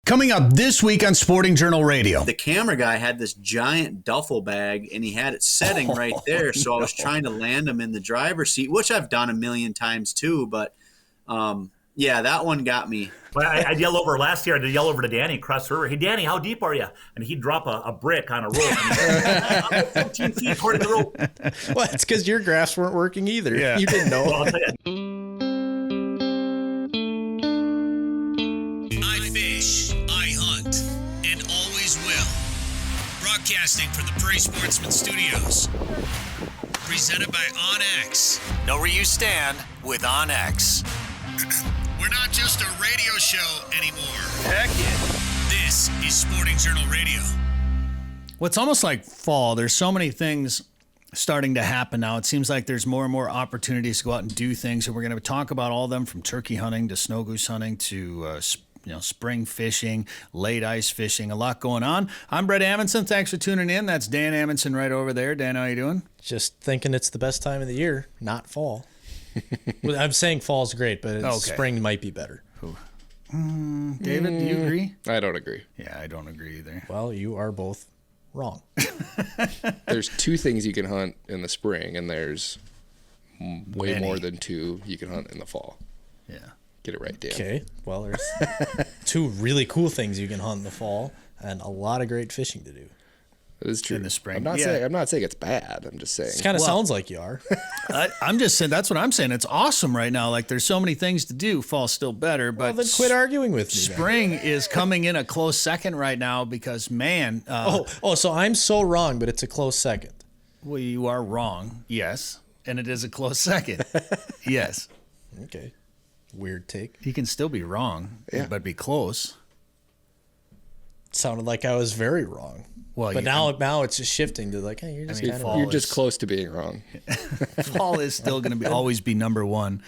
Coming up this week on Sporting Journal Radio. The camera guy had this giant duffel bag, and he had it setting right there. So I was trying to land him in the driver's seat, which I've done a million times too. But, yeah, that one got me. Well, I'd yell over last year. I'd yell over to Danny across the river. Hey, Danny, how deep are you? And he'd drop a brick on a rope. I'm 14 feet according to the rope. Well, it's because your graphs weren't working either. Yeah. You didn't know. Well, I'll tell you. I fish, I hunt, and always will. Broadcasting from the Prairie Sportsman Studios. Presented by OnX. Know where you stand with OnX. We're not just a radio show anymore. Heck yeah. This is Sporting Journal Radio. Well, it's almost like fall. There's so many things starting to happen now. It seems like there's more and more opportunities to go out and do things, and we're going to talk about all of them, from turkey hunting to snow goose hunting to spring fishing, late ice fishing, a lot going on. I'm Bret Amundson. Thanks for tuning in. That's Dan Amundson right over there. Dan, how you doing? Just thinking it's the best time of the year, not fall. Well, I'm saying fall's great, but spring might be better. David, do you agree? I don't agree. Yeah, I don't agree either. Well, you are both wrong. There's two things you can hunt in the spring, and there's way Many. more than two you can hunt in the fall. Yeah. Get it right, Dan. Okay, well, there's two really cool things you can hunt in the fall and a lot of great fishing to do. That is true. In the spring. I'm not saying it's bad. I'm just saying. It kind of sounds like you are. I'm just saying, that's what I'm saying. It's awesome right now. Like, there's so many things to do. Fall's still better, but Well, then quit arguing with me. spring is coming in a close second right now because, man. So I'm so wrong, but it's a close second. Well, you are wrong. Yes. And it is a close second. Yes. Okay. Weird take. You can still be wrong, but be close. Sounded like I was very wrong. Well, but now it's just shifting to like, hey, you're just kind of fall You're just is- close to being wrong. Fall is still going to always be number one.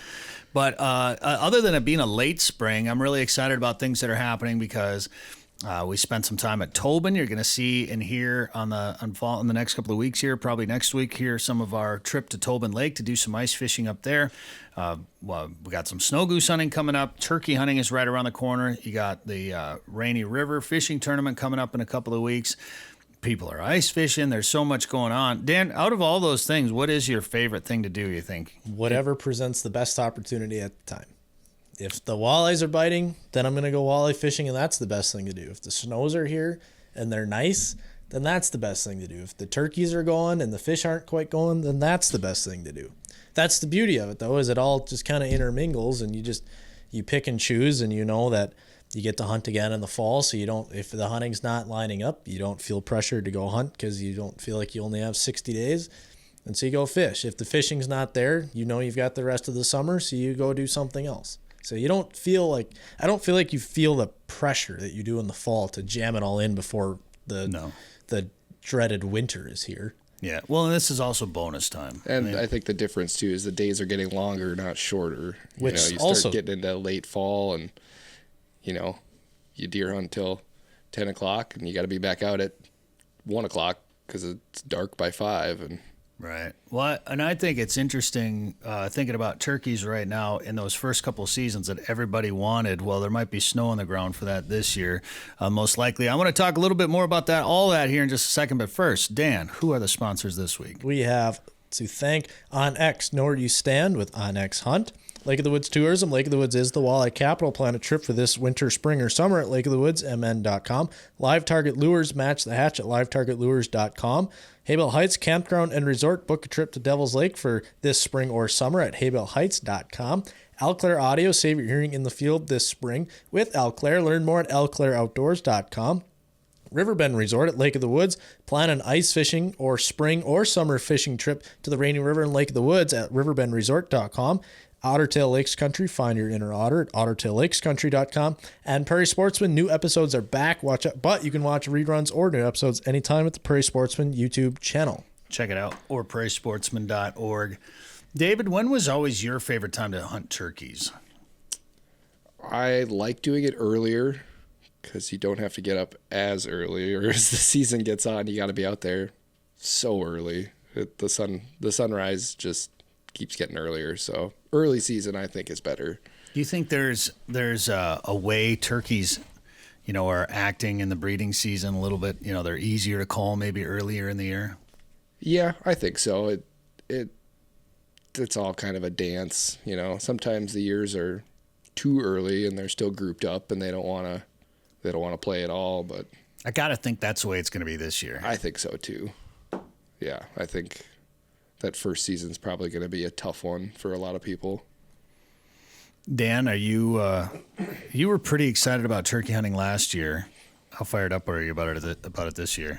But other than it being a late spring, I'm really excited about things that are happening because we spent some time at Tobin. You're going to see and hear in the next couple of weeks here, probably next week here, some of our trip to Tobin Lake to do some ice fishing up there. We got some snow goose hunting coming up. Turkey hunting is right around the corner. You got the Rainy River fishing tournament coming up in a couple of weeks. People are ice fishing. There's so much going on. Dan, out of all those things, what is your favorite thing to do, you think? whatever presents the best opportunity at the time. If the walleyes are biting, then I'm going to go walleye fishing, and that's the best thing to do. If the snows are here and they're nice, then that's the best thing to do. If the turkeys are going and the fish aren't quite going, then that's the best thing to do. That's the beauty of it, though, is it all just kind of intermingles, and you pick and choose, and you know that you get to hunt again in the fall, so you don't, if the hunting's not lining up, you don't feel pressured to go hunt because you don't feel like you only have 60 days. And so you go fish. If the fishing's not there, you know you've got the rest of the summer, so you go do something else. So I don't feel like you feel the pressure that you do in the fall to jam it all in before the dreaded winter is here. Yeah. Well, and this is also bonus time. And I think the difference, too, is the days are getting longer, not shorter. Which you start also getting into late fall, and, you deer hunt till 10 o'clock, and you got to be back out at 1 o'clock because it's dark by 5. And Right. Well, and I think it's interesting thinking about turkeys right now in those first couple of seasons that everybody wanted. Well, there might be snow on the ground for that this year, most likely. I want to talk a little bit more about all that here in just a second. But first, Dan, who are the sponsors this week? We have to thank OnX. Know where you stand with OnX Hunt. Lake of the Woods Tourism. Lake of the Woods is the walleye capital. Plan a trip for this winter, spring, or summer at lakeofthewoodsmn.com. Live Target Lures. Match the hatch at livetargetLures.com. Haybell Heights Campground and Resort. Book a trip to Devil's Lake for this spring or summer at haybellheights.com. Alclair Audio. Save your hearing in the field this spring with Alclair. Learn more at alclairoutdoors.com. Riverbend Resort at Lake of the Woods. Plan an ice fishing or spring or summer fishing trip to the Rainy River and Lake of the Woods at riverbendresort.com. Ottertail Lakes Country, find your inner otter at ottertaillakescountry.com. And Prairie Sportsman, new episodes are back. Watch out, but you can watch reruns or new episodes anytime at the Prairie Sportsman YouTube channel. Check it out, or prairiesportsman.org. David, when was always your favorite time to hunt turkeys? I like doing it earlier because you don't have to get up as early, or as the season gets on, you got to be out there so early. The sunrise just keeps getting earlier, so early season I think is better. Do you think there's a way turkeys are acting in the breeding season a little bit. They're easier to call maybe earlier in the year. Yeah, I think so. It's all kind of a dance. Sometimes the years are too early and they're still grouped up and they don't want to play at all. But I gotta think that's the way it's going to be this year. I think so too. Yeah, I think that first season's probably going to be a tough one for a lot of people. Dan, are you were pretty excited about turkey hunting last year. How fired up are you about it this year?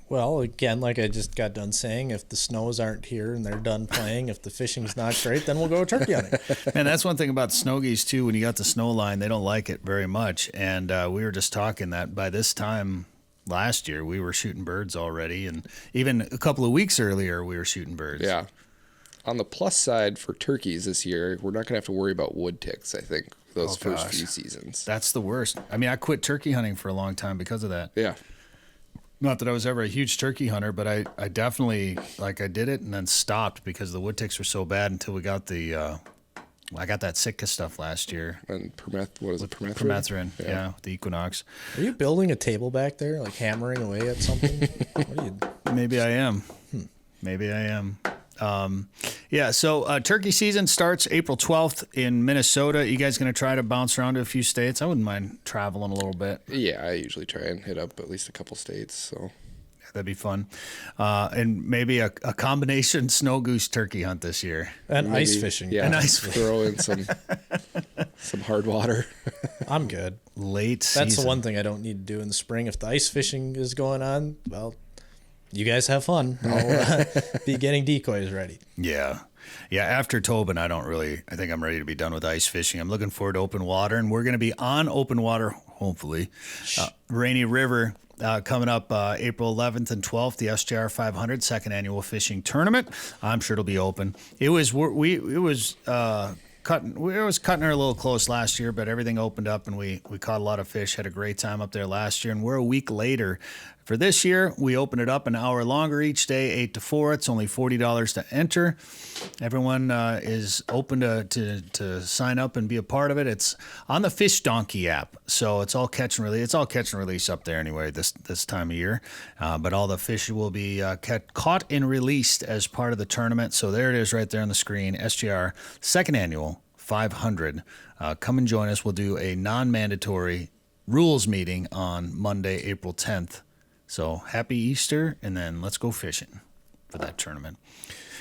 Well, again, like I just got done saying, if the snows aren't here and they're done playing, if the fishing's not great, then we'll go turkey hunting. Man, that's one thing about snow geese, too. When you got the snow line, they don't like it very much. And we were just talking that by this time last year, we were shooting birds already. And even a couple of weeks earlier, we were shooting birds. Yeah. On the plus side for turkeys this year, we're not going to have to worry about wood ticks, I think, those first few seasons. That's the worst. I mean, I quit turkey hunting for a long time because of that. Yeah. Not that I was ever a huge turkey hunter, but I definitely, I did it and then stopped because the wood ticks were so bad until we got I got that Sitka stuff last year. And permethrin? Permethrin, yeah, the Equinox. Are you building a table back there, like hammering away at something? What are you? Maybe I am. Maybe I am. So turkey season starts April 12th in Minnesota. You guys going to try to bounce around to a few states? I wouldn't mind traveling a little bit. Yeah, I usually try and hit up at least a couple states. So that'd be fun. And maybe a combination snow goose turkey hunt this year. And maybe, ice fishing. Yeah, and ice fishing. Throw in some hard water. I'm good. Late season. That's the one thing I don't need to do in the spring. If the ice fishing is going on, well, you guys have fun. I'll be getting decoys ready. Yeah. After Tobin, I think I'm ready to be done with ice fishing. I'm looking forward to open water, and we're going to be on open water, hopefully. Rainy River coming up April 11th and 12th, the SJR 500 second annual fishing tournament. I'm sure it'll be open. It was cutting her a little close last year, but everything opened up and we caught a lot of fish, had a great time up there last year, and we're a week later. For this year, we open it up an hour longer each day, 8 to 4. It's only $40 to enter. Everyone is open to sign up and be a part of it. It's on the Fish Donkey app, so it's all catch and release. It's all catch and release up there anyway this time of year. But all the fish will be caught and released as part of the tournament. So there it is right there on the screen, SJR second annual 500. Come and join us. We'll do a non-mandatory rules meeting on Monday, April 10th. So happy Easter, and then let's go fishing for that tournament.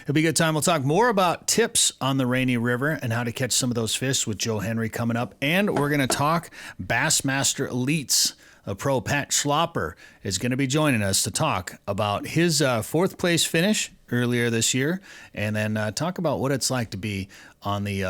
It'll be a good time. We'll talk more about tips on the Rainy River and how to catch some of those fish with Joe Henry coming up. And we're going to talk Bassmaster Elites. Pro Pat Schlapper is going to be joining us to talk about his fourth place finish earlier this year, and then talk about what it's like to be on the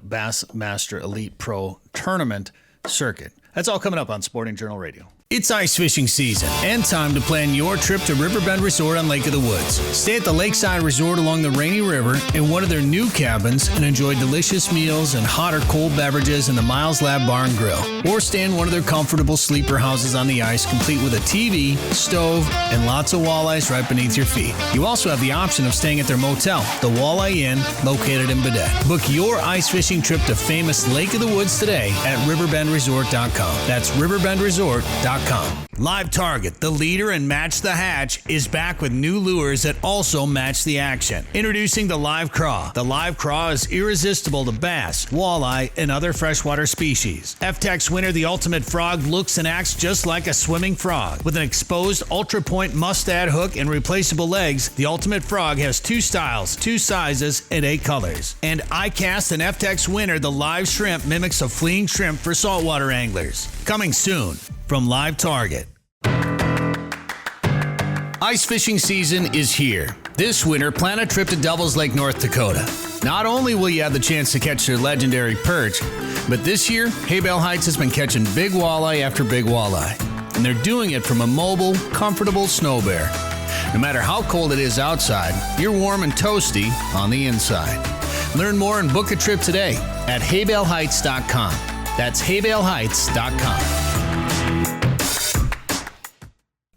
Bassmaster Elite Pro Tournament circuit. That's all coming up on Sporting Journal Radio. It's ice fishing season and time to plan your trip to Riverbend Resort on Lake of the Woods. Stay at the Lakeside Resort along the Rainy River in one of their new cabins and enjoy delicious meals and hot or cold beverages in the Miles Lab Bar and Grill. Or stay in one of their comfortable sleeper houses on the ice, complete with a TV, stove, and lots of walleyes right beneath your feet. You also have the option of staying at their motel, the Walleye Inn, located in Baudette. Book your ice fishing trip to famous Lake of the Woods today at riverbendresort.com. That's riverbendresort.com. Live Target, the leader in Match the Hatch, is back with new lures that also match the action. Introducing the Live Craw. The Live Craw is irresistible to bass, walleye, and other freshwater species. FTech's winner, the Ultimate Frog, looks and acts just like a swimming frog. With an exposed Ultra Point mustad hook and replaceable legs, the Ultimate Frog has 2 styles, 2 sizes, and 8 colors. And iCast and FTech's winner, the Live Shrimp, mimics a fleeing shrimp for saltwater anglers. Coming soon from Live Target. Ice fishing season is here. This winter, plan a trip to Devils Lake, North Dakota. Not only will you have the chance to catch their legendary perch, but this year, Haybale Heights has been catching big walleye after big walleye. And they're doing it from a mobile, comfortable snow bear. No matter how cold it is outside, you're warm and toasty on the inside. Learn more and book a trip today at haybaleheights.com. That's haybaleheights.com.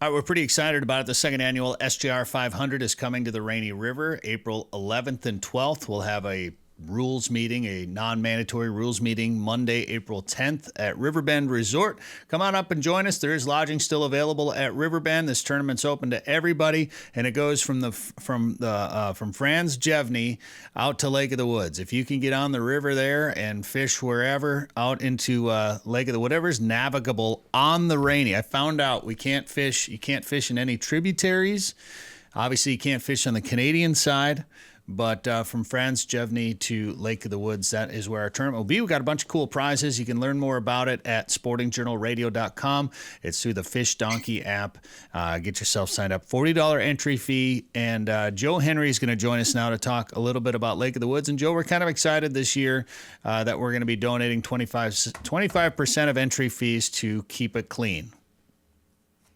All right, we're pretty excited about it. The second annual SJR 500 is coming to the Rainy River April 11th and 12th. We'll have a rules meeting, a non-mandatory rules meeting, Monday, April 10th at Riverbend Resort. Come on up and join us. There is lodging still available at Riverbend. This tournament's open to everybody, and it goes from Franz Jevny out to Lake of the Woods. If you can get on the river there and fish wherever out into Lake of the whatever's navigable on the Rainy. I found out you can't fish in any tributaries. Obviously, you can't fish on the Canadian side, but from Franz Jevny to Lake of the Woods, that is where our tournament will be. We've got a bunch of cool prizes. You can learn more about it at sportingjournalradio.com. It's through the Fish Donkey app. Get yourself signed up. $40 entry fee. And Joe Henry is going to join us now to talk a little bit about Lake of the Woods. And Joe, we're kind of excited this year that we're going to be donating 25% of entry fees to Keep It Clean.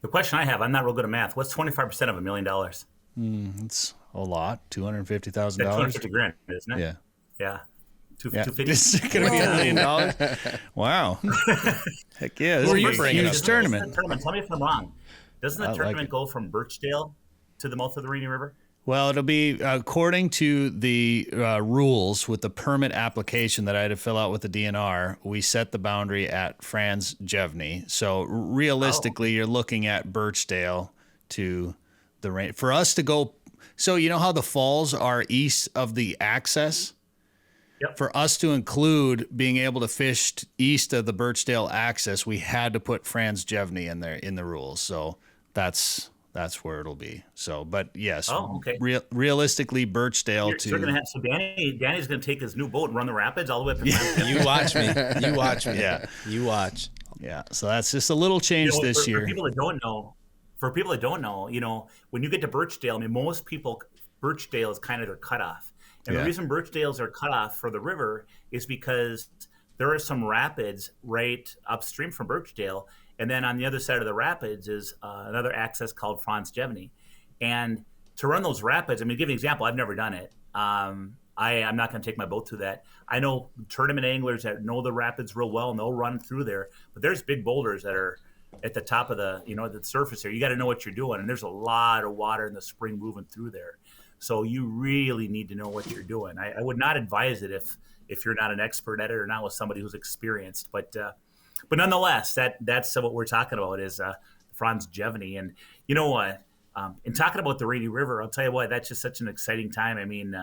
The question I have, I'm not real good at math. What's 25% of $1 million? It's a lot. $250,000. That's $250,000, isn't it? Yeah. Yeah. Yeah. $250,000. This is going to be $1 million. Wow. Heck yeah. This is a huge tournament. Tell me if I'm wrong. Doesn't the tournament go from Birchdale to the mouth of the Rainy River? Well, it'll be according to the rules with the permit application that I had to fill out with the DNR. We set the boundary at Franz Jevny. So realistically, you're looking at Birchdale to the rain. For us to go, so you know how the falls are east of the access? Yep. For us to include being able to fish east of the Birchdale access, we had to put Franz Jevny in there in the rules. So that's where it'll be. So, but yes, okay. Realistically, Birchdale to. You're going to have Danny's going to take his new boat and run the rapids all the way up to Franz. You watch me. You watch me. Yeah. You watch. Yeah. So that's just a little change this year. For people that don't know, when you get to Birchdale, I mean, most people, Birchdale is kind of their cutoff. And the reason Birchdales are cut off for the river is because there are some rapids right upstream from Birchdale. And then on the other side of the rapids is another access called Franz Jevny. And to run those rapids, I mean, to give you an example, I've never done it. I'm not going to take my boat through that. I know tournament anglers that know the rapids real well, and they'll run through there. But there's big boulders that are at the top of the surface there. You got to know what you're doing. And there's a lot of water in the spring moving through there. So you really need to know what you're doing. I would not advise it if you're not an expert at it or not with somebody who's experienced. But nonetheless, that's what we're talking about is Franz Jevny. And you know what? In talking about the Rainy River, I'll tell you what, that's just such an exciting time. I mean,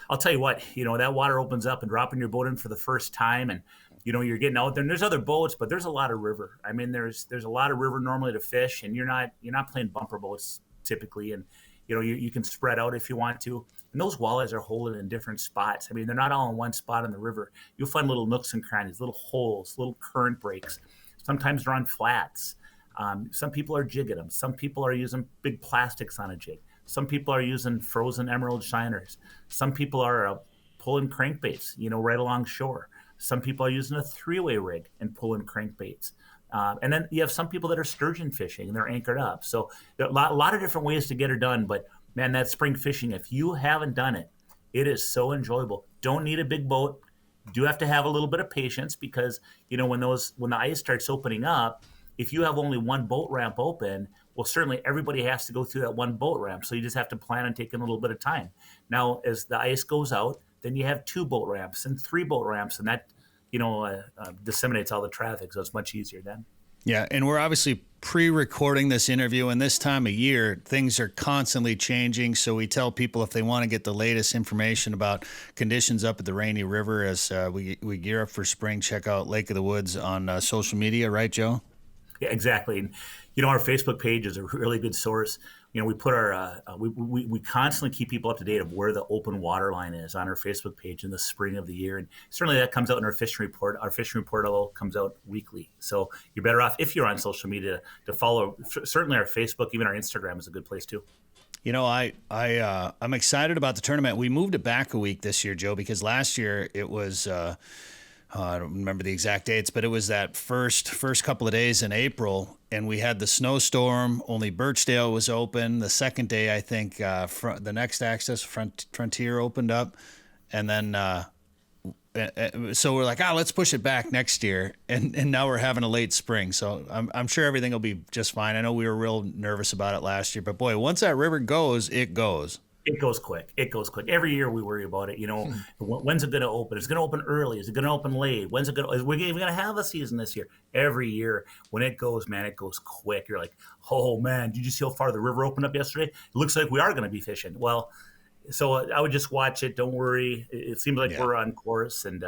I'll tell you what, that water opens up and dropping your boat in for the first time, and you're getting out there. And there's other boats, but there's a lot of river. I mean, there's a lot of river normally to fish, and you're not playing bumper boats typically, and you can spread out if you want to. And those walleyes are holding in different spots. I mean, they're not all in one spot on the river. You'll find little nooks and crannies, little holes, little current breaks. Sometimes they're on flats. Some people are jigging them. Some people are using big plastics on a jig. Some people are using frozen emerald shiners. Some people are pulling crankbaits, right along shore. Some people are using a three-way rig and pulling crankbaits. And then you have some people that are sturgeon fishing and they're anchored up. So there are a lot of different ways to get her done. But man, that spring fishing, if you haven't done it, it is so enjoyable. Don't need a big boat. Do have to have a little bit of patience because, when the ice starts opening up, if you have only one boat ramp open, well, certainly everybody has to go through that one boat ramp. So you just have to plan on taking a little bit of time. Now, as the ice goes out, then you have 2 boat ramps and 3 boat ramps, and that disseminates all the traffic, so it's much easier then. Yeah, and we're obviously pre-recording this interview, and this time of year, things are constantly changing, so we tell people if they want to get the latest information about conditions up at the Rainy River as we gear up for spring, check out Lake of the Woods on social media, right, Joe? Yeah, exactly. And, our Facebook page is a really good source. We put our we constantly keep people up to date of where the open water line is on our Facebook page in the spring of the year, and certainly that comes out in our fishing report. Our fishing report all comes out weekly, so you're better off if you're on social media to follow. Certainly, our Facebook, even our Instagram, is a good place too. I'm excited about the tournament. We moved it back a week this year, Joe, because last year it was. I don't remember the exact dates, but it was that first couple of days in April, and we had the snowstorm. Only Birchdale was open. The second day, I think, the next access, Frontier, opened up, and then so we're like, let's push it back next year, and now we're having a late spring. So I'm sure everything will be just fine. I know we were real nervous about it last year, but boy, once that river goes, it goes. It goes quick. It goes quick. Every year we worry about it. When's it going to open? Is it going to open early? Is it going to open late? When's it going to? Is we even going to have a season this year? Every year when it goes, man, it goes quick. You're like, oh man, did you see how far the river opened up yesterday? It looks like we are going to be fishing. Well, so I would just watch it. Don't worry. It seems like we're on course, and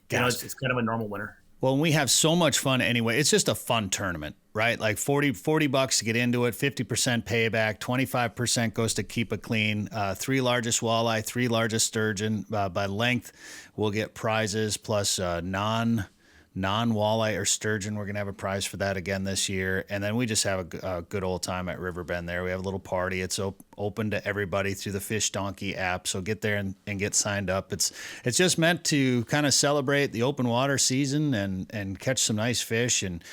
it's kind of a normal winter. Well, we have so much fun anyway. It's just a fun tournament, right? Like $40 to get into it, 50% payback, 25% goes to keep it clean. 3 largest walleye, 3 largest sturgeon. By length, we'll get prizes plus non-walleye or sturgeon. We're going to have a prize for that again this year. And then we just have a good old time at Riverbend there. We have a little party. It's open to everybody through the Fish Donkey app. So get there and get signed up. It's just meant to kind of celebrate the open water season and catch some nice fish and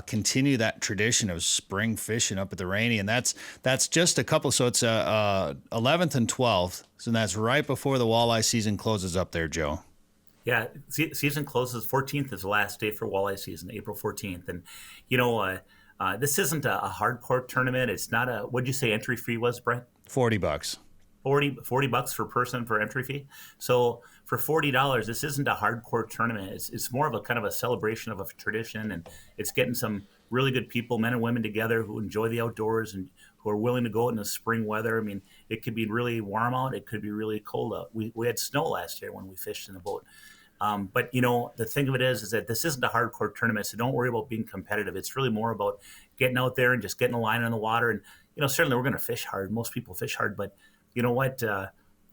continue that tradition of spring fishing up at the Rainy. And that's just a couple. So it's 11th and 12th. So that's right before the walleye season closes up there, Joe. Yeah, season closes 14th is the last day for walleye season, April 14th. And, this isn't a hardcore tournament. It's not what'd you say entry fee was, Brett? $40. $40 per person for entry fee. So for $40, this isn't a hardcore tournament. It's more of a kind of a celebration of a tradition, and it's getting some really good people, men and women together who enjoy the outdoors and who are willing to go out in the spring weather. I mean, it could be really warm out. It could be really cold out. We had snow last year when we fished in the boat. But the thing of it is that this isn't a hardcore tournament, so don't worry about being competitive. It's really more about getting out there and just getting a line on the water. And, certainly we're going to fish hard. Most people fish hard, but you know what?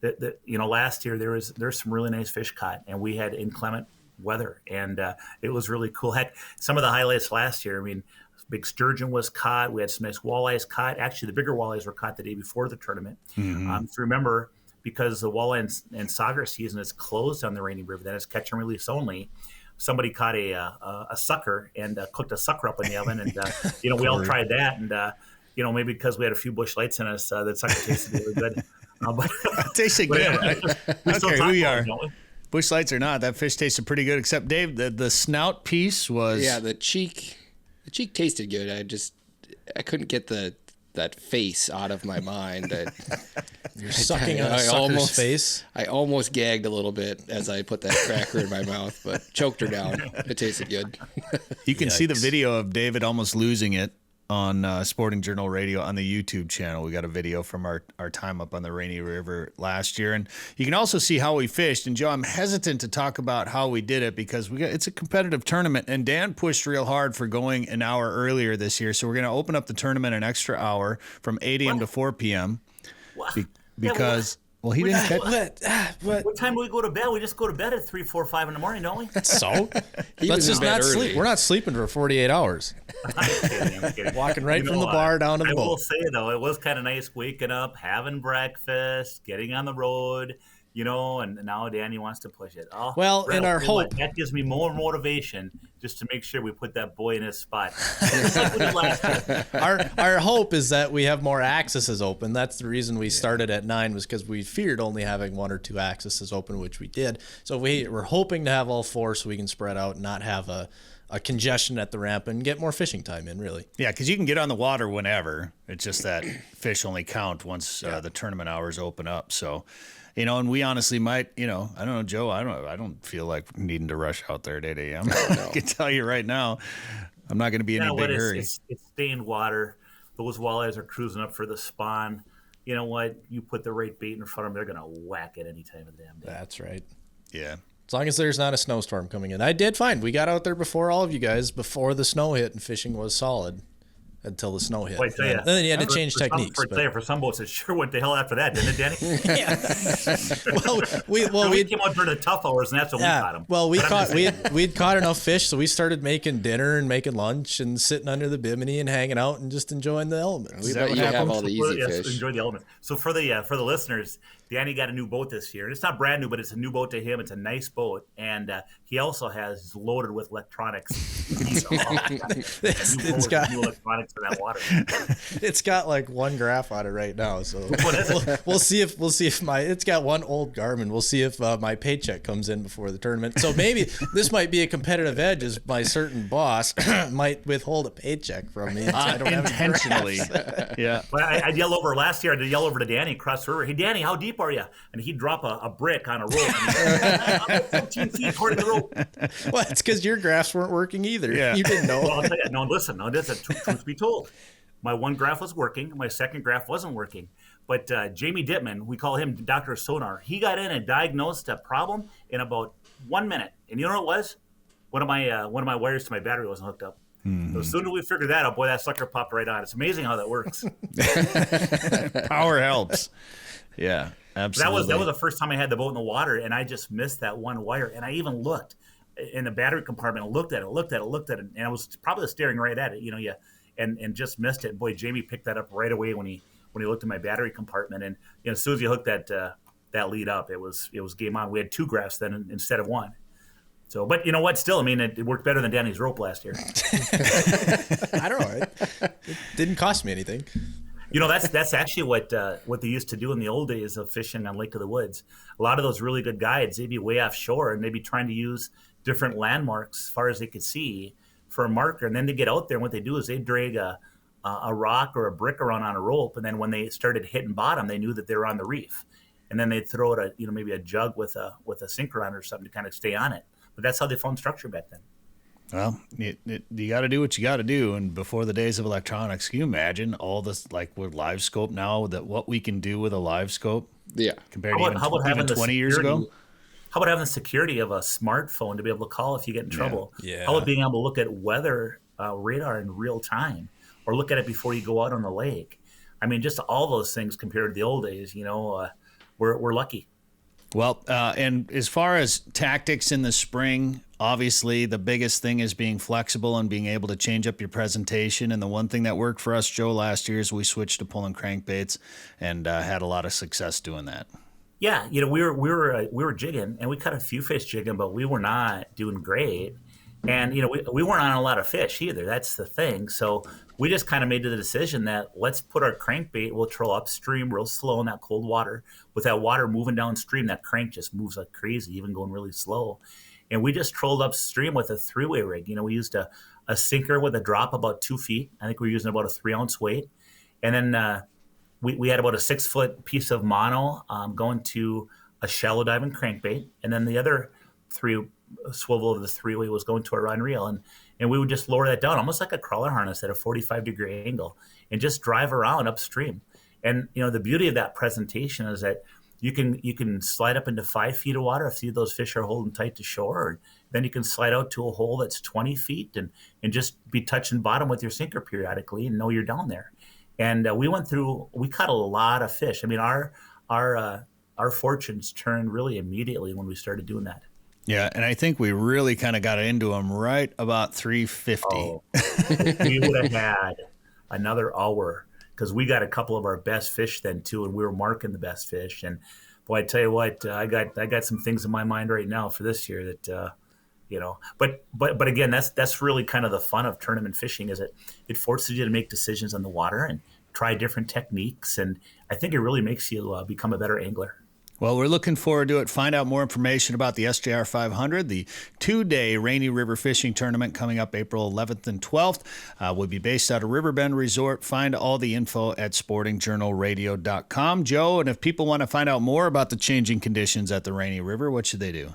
Last year there's some really nice fish caught, and we had inclement weather, and it was really cool. Heck, some of the highlights last year, I mean, big sturgeon was caught. We had some nice walleyes caught. Actually, the bigger walleyes were caught the day before the tournament. Mm-hmm. If you remember, because the walleye and sauger season is closed on the Rainy River, then it's catch and release only. Somebody caught a sucker and cooked a sucker up in the oven, and we all tried that, and maybe because we had a few bush lights in us, that sucker tasted really good. But it tasted good. I don't care who you are. Bush lights or not, that fish tasted pretty good. Except Dave, the snout piece was the cheek tasted good. I couldn't get that face out of my mind. You're sucking on a sucker's face. I almost gagged a little bit as I put that cracker in my mouth, but choked her down. It tasted good. You can see the video of David almost losing it on Sporting Journal Radio on the YouTube channel. We got a video from our time up on the Rainy River last year. And you can also see how we fished. And Joe, I'm hesitant to talk about how we did it because it's a competitive tournament. And Dan pushed real hard for going an hour earlier this year. So we're going to open up the tournament an extra hour from 8 a.m. to 4 p.m. Because... Well, he didn't catch. What time do we go to bed? We just go to bed at 3, 4, 5 in the morning, don't we? So let's just not sleep. We're not sleeping for 48 hours. I'm kidding. Walking right from the bar down to the boat. I will say, though, it was kind of nice waking up, having breakfast, getting on the road, and now Danny wants to push it. Oh, well, in our hope. That gives me more motivation just to make sure we put that boy in his spot. Our hope is that we have more accesses open. That's the reason we started at 9 was because we feared only having 1 or 2 accesses open, which we did. So we're hoping to have all 4 so we can spread out and not have a congestion at the ramp and get more fishing time in, really. Yeah, because you can get on the water whenever. It's just that fish only count once the tournament hours open up. So, and we honestly might, I don't know, Joe, I don't feel like needing to rush out there at 8 a.m. I can tell you right now, I'm not going to be in a big hurry. It's stained water. Those walleyes are cruising up for the spawn. You know what? You put the right bait in front of them, they're going to whack it any time of the damn day. That's right. Yeah. As long as there's not a snowstorm coming in. I did find we got out there before all of you guys, before the snow hit, and fishing was solid until the snow hit. And then you had to change techniques. For some boats, it sure went to hell after that, didn't it, Danny? Yeah. we came out during the tough hours, and that's when we caught them. Well, we'd caught enough fish, so we started making dinner and making lunch and sitting under the bimini and hanging out and just enjoying the elements. We let you have all the easy fish. Enjoy the elements. So for the listeners, Danny got a new boat this year. It's not brand new, but it's a new boat to him. It's a nice boat, and he also he's loaded with electronics. It's got new electronics for that water. It's got like one graph on it right now, so What is it? we'll see if it's got one old Garmin. We'll see if my paycheck comes in before the tournament. So maybe this might be a competitive edge, as my certain boss might withhold a paycheck from me. So I don't have Intentionally. Yeah. But I'd yell over last year. I'd yell over to Danny across the river. Hey, Danny, how deep are you? And he'd drop a brick on a rope. I'm 14 feet according to the rope. Well, it's because your graphs weren't working either. Yeah. You didn't know. Well, I'll tell you. No, listen. Truth be told, my one graph was working. My second graph wasn't working. But Jamie Dittman, we call him Dr. Sonar. He got in and diagnosed a problem in about 1 minute. And you know what it was? One of my wires to my battery wasn't hooked up. So as soon as we figured that out, boy, that sucker popped right on. It's amazing how that works. Power helps. Yeah, absolutely. That was the first time I had the boat in the water, and I just missed that one wire. And I even looked in the battery compartment, looked at it, and I was probably staring right at it, and just missed it. Boy, Jamie picked that up right away when he looked at my battery compartment, and as soon as you hooked that lead up, it was game on. We had 2 graphs then instead of 1. So, but you know what? Still, I mean, it worked better than Danny's rope last year. I don't know. It didn't cost me anything. That's actually what they used to do in the old days of fishing on Lake of the Woods. A lot of those really good guides, they'd be way offshore and they'd be trying to use different landmarks as far as they could see for a marker. And then they get out there and what they do is they drag a rock or a brick around on a rope. And then when they started hitting bottom, they knew that they were on the reef. And then they'd throw it maybe a jug with a sinker on it or something to kind of stay on it. But that's how they found structure back then. Well, you got to do what you got to do. And before the days of electronics, can you imagine all this, like with live scope now, that what we can do with a live scope? Yeah. Compared to even 20 years ago? How about having the security of a smartphone to be able to call if you get in trouble? Yeah. How about being able to look at weather radar in real time or look at it before you go out on the lake? I mean, just all those things compared to the old days, we're lucky. Well, and as far as tactics in the spring, obviously the biggest thing is being flexible and being able to change up your presentation. And the one thing that worked for us, Joe, last year is we switched to pulling crankbaits and had a lot of success doing that. Yeah, we were jigging and we caught a few fish jigging, but we were not doing great. And we weren't on a lot of fish either. That's the thing. So we just kind of made the decision that let's put our crankbait. We'll troll upstream real slow in that cold water. With that water moving downstream, that crank just moves like crazy, even going really slow. And we just trolled upstream with a 3-way rig. We used a sinker with a drop about 2 feet. I think we were using about a 3-ounce weight. And then we had about a 6-foot piece of mono going to a shallow diving crankbait. And then the other swivel of the 3-way was going to a rod and reel. And we would just lower that down almost like a crawler harness at a 45-degree angle and just drive around upstream. And, the beauty of that presentation is that you can slide up into 5 feet of water if those fish are holding tight to shore. Then you can slide out to a hole that's 20 feet and just be touching bottom with your sinker periodically and know you're down there. And we caught a lot of fish. I mean, our fortunes turned really immediately when we started doing that. Yeah, and I think we really kind of got into them right about 3:50. Oh, we would have had another hour because we got a couple of our best fish then too, and we were marking the best fish. And boy, I tell you what, I got some things in my mind right now for this year that But again, that's really kind of the fun of tournament fishing is it forces you to make decisions on the water and try different techniques, and I think it really makes you become a better angler. Well, we're looking forward to it. Find out more information about the SJR 500, the 2-day Rainy River Fishing Tournament coming up April 11th and 12th. We'll be based out of Riverbend Resort. Find all the info at sportingjournalradio.com. Joe, and if people want to find out more about the changing conditions at the Rainy River, what should they do?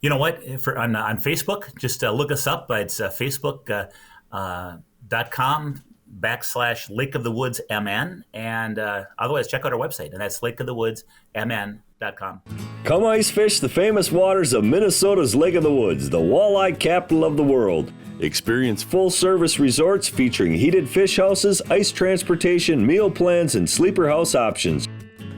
You know what? On Facebook, just look us up. It's facebook.com/Lake of the Woods MN. And otherwise, check out our website, and that's lakeofthewoodsmn.com. Come ice fish the famous waters of Minnesota's Lake of the Woods, the walleye capital of the world. Experience full-service resorts featuring heated fish houses, ice transportation, meal plans, and sleeper house options.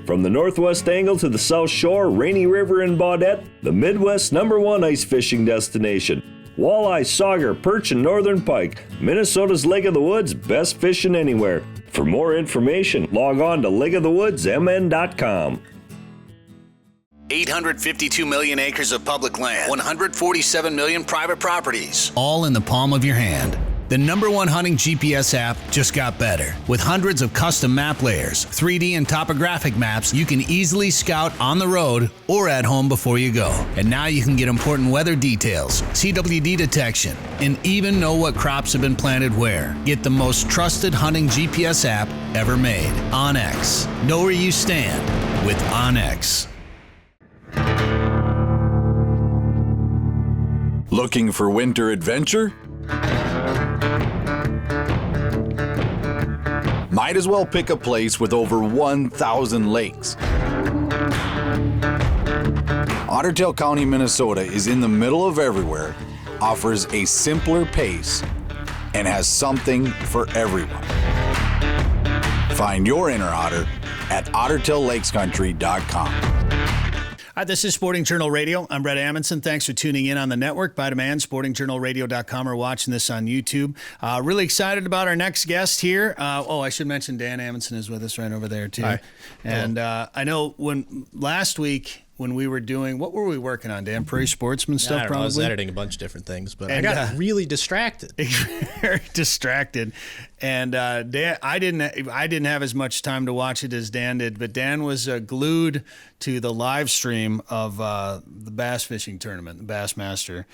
From the Northwest Angle to the South Shore, Rainy River and Baudette, the Midwest's #1 ice fishing destination. Walleye, sauger, perch, and northern pike. Minnesota's Lake of the Woods, best fishing anywhere. For more information, log on to lakeofthewoodsmn.com. 852 million acres of public land, 147 million private properties, all in the palm of your hand. The #1 hunting GPS app just got better. With hundreds of custom map layers, 3D and topographic maps, you can easily scout on the road or at home before you go. And now you can get important weather details, CWD detection, and even know what crops have been planted where. Get the most trusted hunting GPS app ever made. OnX. Know where you stand with OnX. Looking for winter adventure? Might as well pick a place with over 1,000 lakes. Otter Tail County, Minnesota is in the middle of everywhere, offers a simpler pace, and has something for everyone. Find your inner otter at ottertaillakescountry.com. Hi, this is Sporting Journal Radio. I'm Bret Amundson. Thanks for tuning in on the network by demand, sportingjournalradio.com, or watching this on YouTube. Really excited about our next guest here. I should mention Dan Amundson is with us right over there, too. Hi. And I know last week when we were doing, what were we working on, Dan? Prairie Sportsman stuff, I don't know, probably? I was editing a bunch of different things, but And, I got really distracted. Very distracted. And Dan, I didn't have as much time to watch it as Dan did, but Dan was glued to the live stream of the bass fishing tournament, the Bassmaster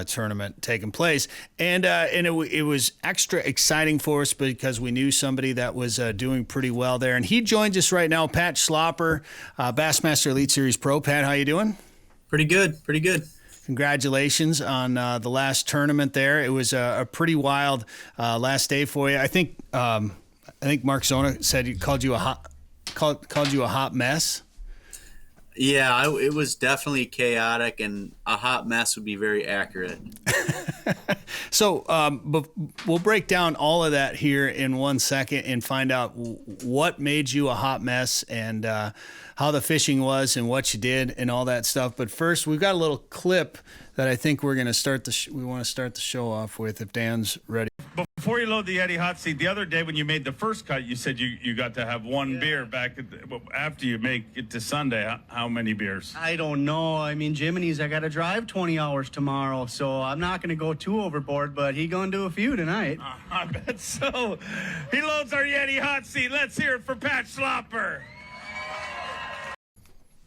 tournament taking place, and it was extra exciting for us because we knew somebody that was doing pretty well there, and he joins us right now, Pat Schlapper, Bassmaster Elite Series Pro. Pat, how you doing? Pretty good. Congratulations on the last tournament there. It was a pretty wild last day for you. I think Mark Zona said he called you a hot mess. Yeah, it was definitely chaotic, and a hot mess would be very accurate. So but we'll break down all of that here in 1 second and find out what made you a hot mess and how the fishing was and what you did and all that stuff. But first, we've got a little clip that I think we're going to start we want to start the show off with if Dan's ready. Before you load the Yeti hot seat, the other day when you made the first cut, you said you got to have one beer back after you make it to Sunday. How many beers? I don't know. I mean, Jiminy's, I got to drive 20 hours tomorrow, so I'm not going to go too overboard, but he going to do a few tonight. I bet so. He loads our Yeti hot seat. Let's hear it for Pat Schlapper.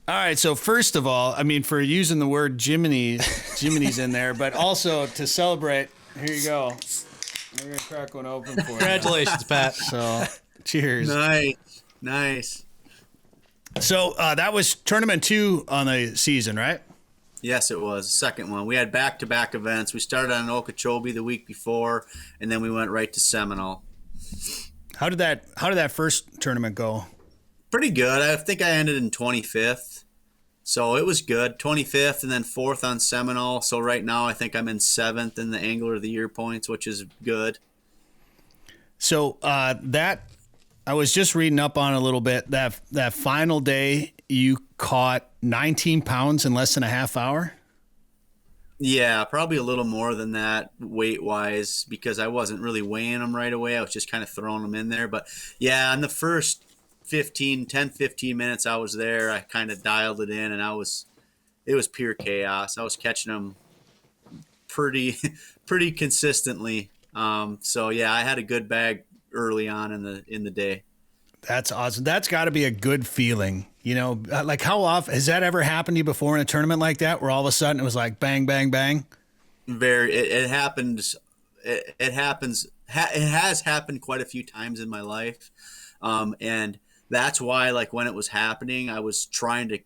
All right, so first of all, I mean, for using the word Jiminy's in there, but also to celebrate, here you go. We're going to crack one open for you. Congratulations, Pat. So, cheers. Nice. So, that was tournament 2 on the season, right? Yes, it was. The second one. We had back-to-back events. We started on Okeechobee the week before, and then we went right to Seminole. How did that first tournament go? Pretty good. I think I ended in 25th. So it was good. 25th and then 4th on Seminole. So right now I think I'm in 7th in the Angler of the Year points, which is good. So that I was just reading up on a little bit. That final day you caught 19 pounds in less than a half hour? Yeah, probably a little more than that weight-wise because I wasn't really weighing them right away. I was just kind of throwing them in there. But, yeah, in the first 15 minutes I was there, I kind of dialed it in, and it was pure chaos. I was catching them pretty consistently. So yeah, I had a good bag early on in the day. That's awesome. That's got to be a good feeling. You know, like how often has that ever happened to you before in a tournament like that, where all of a sudden it was like bang, bang, bang? It happens. It happens. It has happened quite a few times in my life, and that's why, like, when it was happening, I was trying to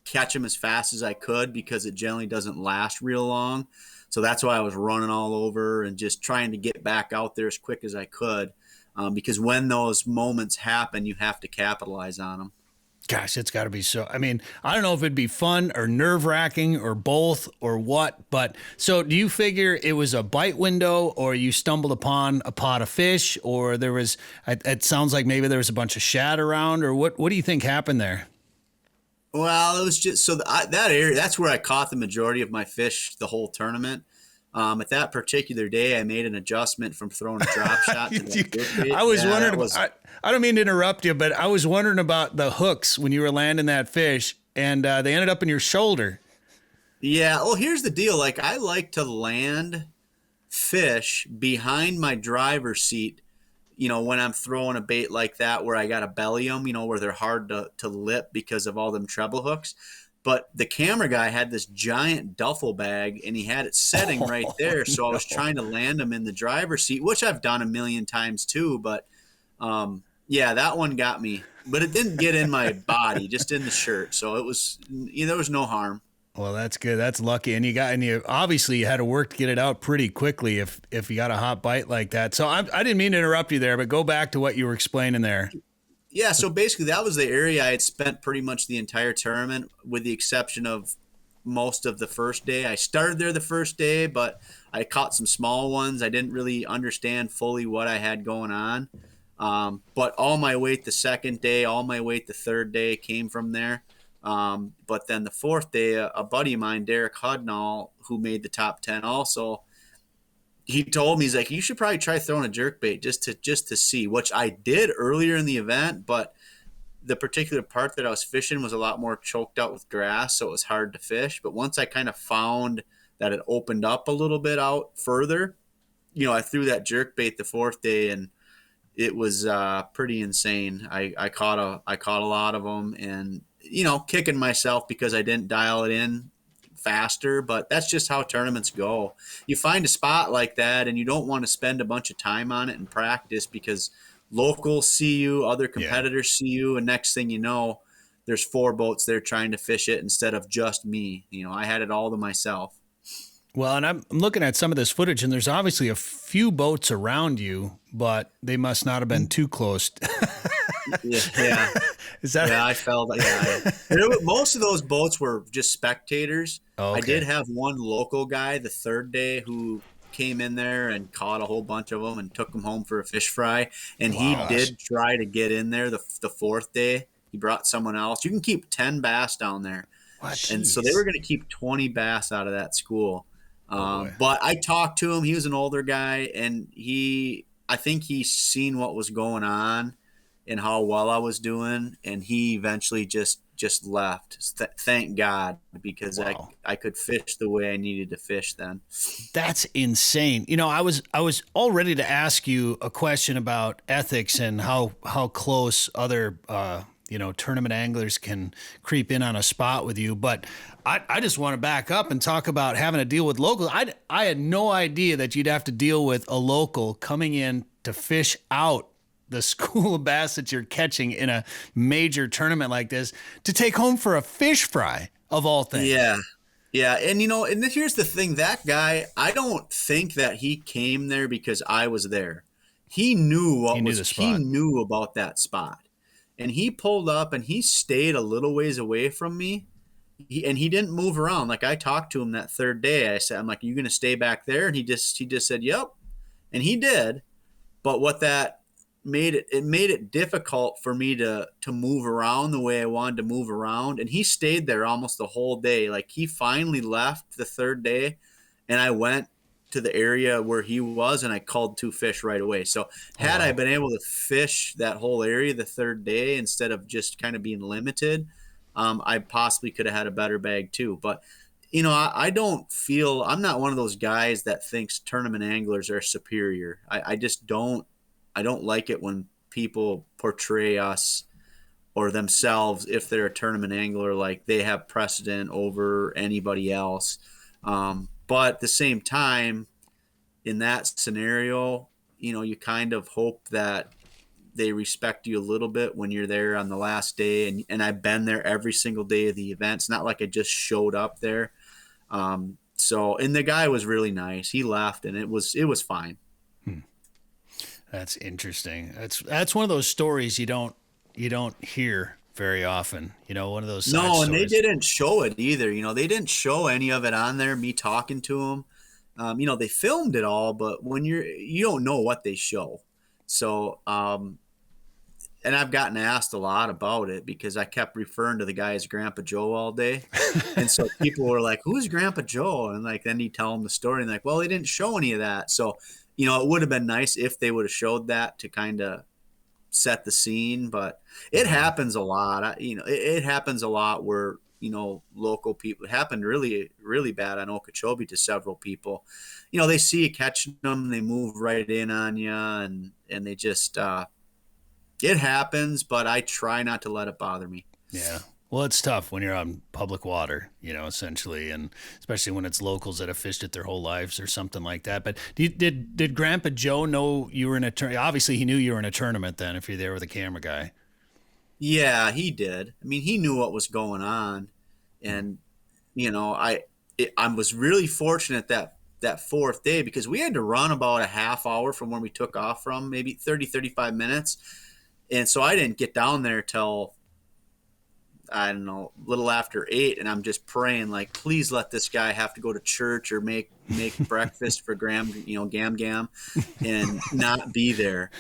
catch them as fast as I could because it generally doesn't last real long. So that's why I was running all over and just trying to get back out there as quick as I could, because when those moments happen, you have to capitalize on them. Gosh, it's got to be so. I mean, I don't know if it'd be fun or nerve-wracking or both or what, but so do you figure it was a bite window or you stumbled upon a pot of fish or there was, it sounds like maybe there was a bunch of shad around, or what do you think happened there? Well, it was just so that area, that's where I caught the majority of my fish the whole tournament. At that particular day, I made an adjustment from throwing a drop shot to the I was wondering, I don't mean to interrupt you, but I was wondering about the hooks when you were landing that fish. and they ended up in your shoulder. Yeah. Well, here's the deal. Like, I like to land fish behind my driver's seat, when I'm throwing a bait like that, where I got to belly them, where they're hard to lip because of all them treble hooks. But the camera guy had this giant duffel bag, and he had it setting right there. So I was trying to land them in the driver's seat, which I've done a million times too. But yeah, that one got me. But it didn't get in my body, just in the shirt. So it was, there was no harm. Well, that's good. That's lucky. And you obviously you had to work to get it out pretty quickly if you got a hot bite like that. So I didn't mean to interrupt you there, but go back to what you were explaining there. Yeah, so basically that was the area I had spent pretty much the entire tournament, with the exception of most of the first day. I started there the first day, but I caught some small ones. I didn't really understand fully what I had going on. But all my weight the second day, all my weight the third day came from there. But then the fourth day, a buddy of mine, Derek Hudnall, who made the top 10 also, he told me, he's like, you should probably try throwing a jerkbait just to see, which I did earlier in the event, but the particular part that I was fishing was a lot more choked out with grass, so it was hard to fish. But once I kind of found that it opened up a little bit out further, I threw that jerkbait the fourth day, and it was pretty insane. I caught a lot of them, and kicking myself because I didn't dial it in faster, but that's just how tournaments go. You find a spot like that, and you don't want to spend a bunch of time on it and practice, because locals see you, other competitors see you, and next thing you know, there's 4 boats there trying to fish it instead of just me. I had it all to myself. Well, and I'm looking at some of this footage, and there's obviously a few boats around you, but they must not have been too close. Yeah. Is that? Yeah, I felt. Yeah, most of those boats were just spectators. Oh, okay. I did have one local guy the third day who came in there and caught a whole bunch of them and took them home for a fish fry. And he did try to get in there the fourth day. He brought someone else. You can keep 10 bass down there. What? And so they were going to keep 20 bass out of that school. But I talked to him. He was an older guy, and I think he's seen what was going on and how well I was doing, and he eventually just left. Thank God, because I could fish the way I needed to fish then. That's insane. I was all ready to ask you a question about ethics and how close other tournament anglers can creep in on a spot with you, but I just want to back up and talk about having to deal with locals. I had no idea that you'd have to deal with a local coming in to fish out the school of bass that you're catching in a major tournament like this to take home for a fish fry, of all things. Yeah. And and here's the thing, that guy, I don't think that he came there because I was there. He knew he knew about that spot. And he pulled up and he stayed a little ways away from me. He didn't move around. Like, I talked to him that third day. I said, I'm like, are you going to stay back there? And he just said, yep. And he did. But what that made it difficult for me to move around the way I wanted to move around. And he stayed there almost the whole day. Like, he finally left the third day, and I went to the area where he was, and I called 2 fish right away. So had I been able to fish that whole area the third day instead of just kind of being limited, I possibly could have had a better bag too. But I don't feel, I'm not one of those guys that thinks tournament anglers are superior. I just don't. I don't like it when people portray us or themselves, if they're a tournament angler, like they have precedent over anybody else. But at the same time, in that scenario, you kind of hope that they respect you a little bit when you're there on the last day. And I've been there every single day of the event. It's not like I just showed up there. And the guy was really nice. He left, and it was fine. That's interesting. That's one of those stories you don't hear very often. One of those side and stories. They didn't show it either. They didn't show any of it on there, me talking to them. They filmed it all, but when you don't know what they show. So and I've gotten asked a lot about it because I kept referring to the guy as Grandpa Joe all day. And so people were like, who's Grandpa Joe? And then you tell them the story, and well, they didn't show any of that. So it would have been nice if they would have showed that to kind of set the scene, but it happens a lot. It happens a lot where local people. It happened really, really bad on Okeechobee to several people. They see you catching them, they move right in on you, and they just, it happens, but I try not to let it bother me. Yeah. Well, it's tough when you're on public water, essentially, and especially when it's locals that have fished it their whole lives or something like that. But did Grandpa Joe know you were in a tournament? Obviously, he knew you were in a tournament then if you're there with a camera guy. Yeah, he did. I mean, he knew what was going on. And, I was really fortunate that fourth day because we had to run about a half hour from where we took off from, maybe 30, 35 minutes. And so I didn't get down there till, I don't know, a little after 8. And I'm just praying, like, please let this guy have to go to church or make breakfast for Gam and not be there.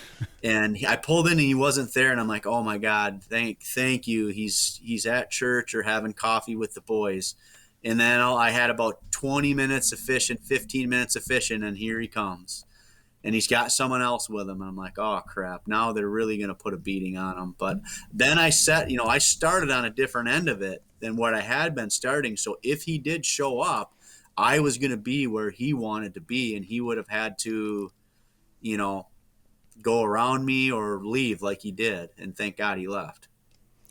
And I pulled in and he wasn't there. And I'm like, oh my God, thank you. He's at church or having coffee with the boys. And then I had about 20 minutes of fishing, 15 minutes of fishing, and here he comes. And he's got someone else with him. And I'm like, oh, crap. Now they're really going to put a beating on him. But then I started on a different end of it than what I had been starting. So if he did show up, I was going to be where he wanted to be. And he would have had to, go around me or leave like he did. And thank God he left.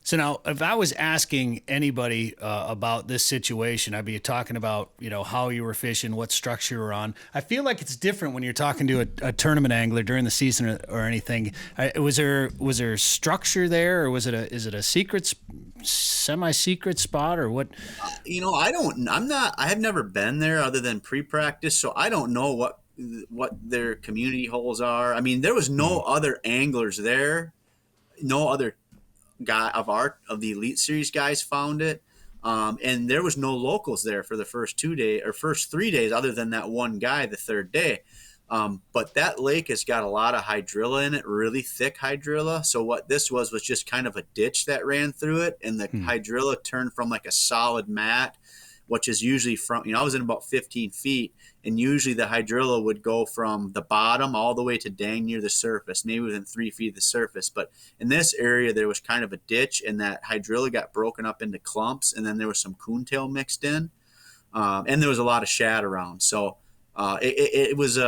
So now, if I was asking anybody about this situation, I'd be talking about, how you were fishing, what structure you were on. I feel like it's different when you're talking to a tournament angler during the season or anything. Was there structure there, or is it a secret, semi-secret spot, or what? I have never been there other than pre-practice, so I don't know what their community holes are. I mean, there was no other anglers there, no other guy of the Elite Series guys found it, and there was no locals there for the first 3 days other than that one guy the third day. But that lake has got a lot of hydrilla in it, really thick hydrilla. So what this was just kind of a ditch that ran through it, and the hydrilla turned from like a solid mat, which is usually from, I was in about 15 feet, and usually the hydrilla would go from the bottom all the way to dang near the surface, maybe within 3 feet of the surface. But in this area, there was kind of a ditch, and that hydrilla got broken up into clumps, and then there was some coontail mixed in, and there was a lot of shad around. So it was